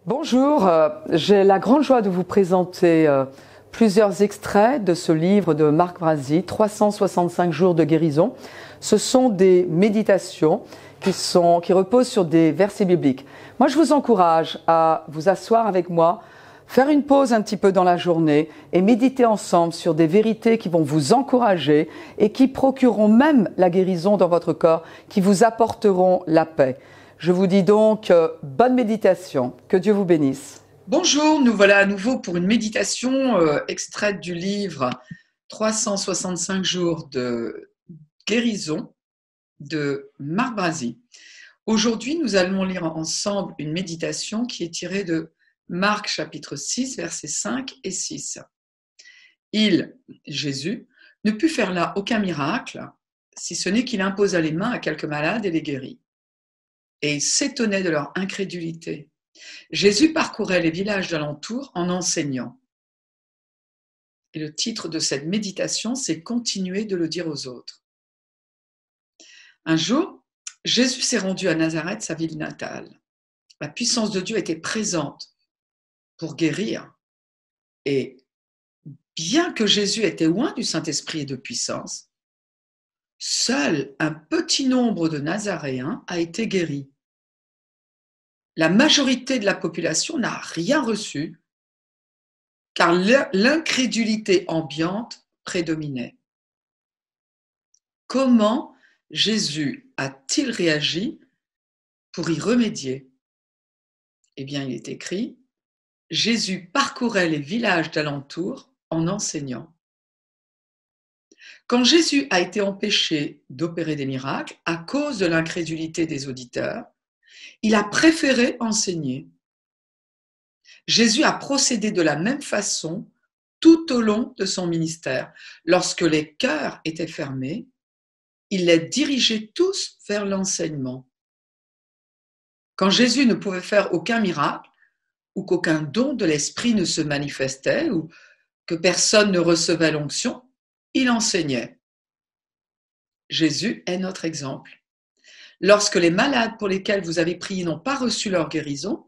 Bonjour, j'ai la grande joie de vous présenter plusieurs extraits de ce livre de Marc Brazzi, 365 jours de guérison. Ce sont des méditations qui reposent sur des versets bibliques. Moi, je vous encourage à vous asseoir avec moi, faire une pause un petit peu dans la journée et méditer ensemble sur des vérités qui vont vous encourager et qui procureront même la guérison dans votre corps, qui vous apporteront la paix. Je vous dis donc bonne méditation, que Dieu vous bénisse. Bonjour, nous voilà à nouveau pour une méditation extraite du livre 365 jours de guérison de Marc Brazzi. Aujourd'hui, nous allons lire ensemble une méditation qui est tirée de Marc chapitre 6, versets 5 et 6. Il, Jésus, ne put faire là aucun miracle, si ce n'est qu'il imposa les mains à quelques malades et les guérit. Et il s'étonnait de leur incrédulité. Jésus parcourait les villages d'alentour en enseignant. Et le titre de cette méditation, c'est « Continuer de le dire aux autres ». Un jour, Jésus s'est rendu à Nazareth, sa ville natale. La puissance de Dieu était présente pour guérir. Et bien que Jésus était loin du Saint-Esprit et de puissance, seul un petit nombre de Nazaréens a été guéri. La majorité de la population n'a rien reçu car l'incrédulité ambiante prédominait. Comment Jésus a-t-il réagi pour y remédier? Eh bien, il est écrit, Jésus parcourait les villages d'alentour en enseignant. Quand Jésus a été empêché d'opérer des miracles à cause de l'incrédulité des auditeurs, il a préféré enseigner. Jésus a procédé de la même façon tout au long de son ministère. Lorsque les cœurs étaient fermés, il les dirigeait tous vers l'enseignement. Quand Jésus ne pouvait faire aucun miracle, ou qu'aucun don de l'Esprit ne se manifestait, ou que personne ne recevait l'onction, il enseignait. Jésus est notre exemple. Lorsque les malades pour lesquels vous avez prié n'ont pas reçu leur guérison,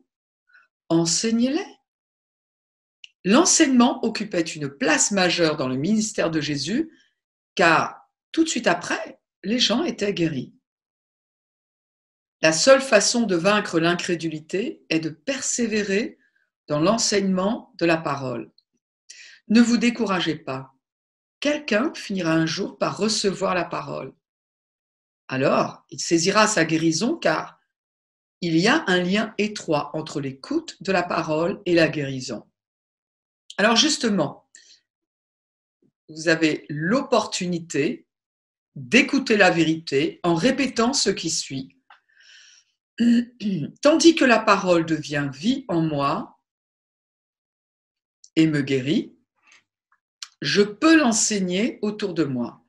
enseignez-les. L'enseignement occupait une place majeure dans le ministère de Jésus, car tout de suite après, les gens étaient guéris. La seule façon de vaincre l'incrédulité est de persévérer dans l'enseignement de la parole. Ne vous découragez pas. Quelqu'un finira un jour par recevoir la parole. Alors, il saisira sa guérison car il y a un lien étroit entre l'écoute de la parole et la guérison. Alors justement, vous avez l'opportunité d'écouter la vérité en répétant ce qui suit. Tandis que la parole devient vie en moi et me guérit, je peux l'enseigner autour de moi.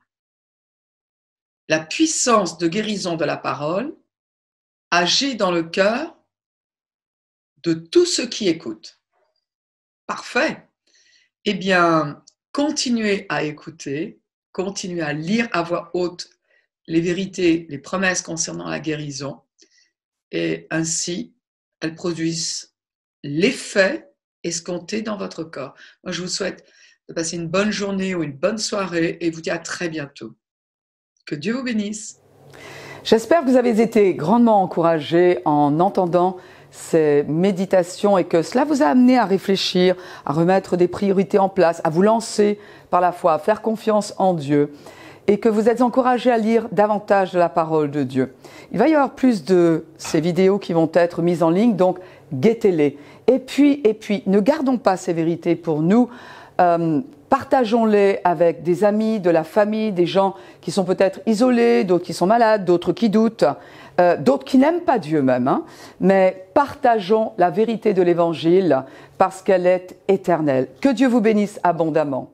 La puissance de guérison de la parole agit dans le cœur de tous ceux qui écoutent. Parfait. Eh bien, continuez à écouter, continuez à lire à voix haute les vérités, les promesses concernant la guérison, et ainsi, elles produisent l'effet escompté dans votre corps. Moi, je vous souhaite de passer une bonne journée ou une bonne soirée et vous dis à très bientôt. Que Dieu vous bénisse. J'espère que vous avez été grandement encouragés en entendant ces méditations et que cela vous a amené à réfléchir, à remettre des priorités en place, à vous lancer par la foi, à faire confiance en Dieu et que vous êtes encouragés à lire davantage de la parole de Dieu. Il va y avoir plus de ces vidéos qui vont être mises en ligne, donc guettez-les. Et puis, ne gardons pas ces vérités pour nous. Partageons-les avec des amis, de la famille, des gens qui sont peut-être isolés, d'autres qui sont malades, d'autres qui doutent, d'autres qui n'aiment pas Dieu même. Mais partageons la vérité de l'Évangile parce qu'elle est éternelle. Que Dieu vous bénisse abondamment.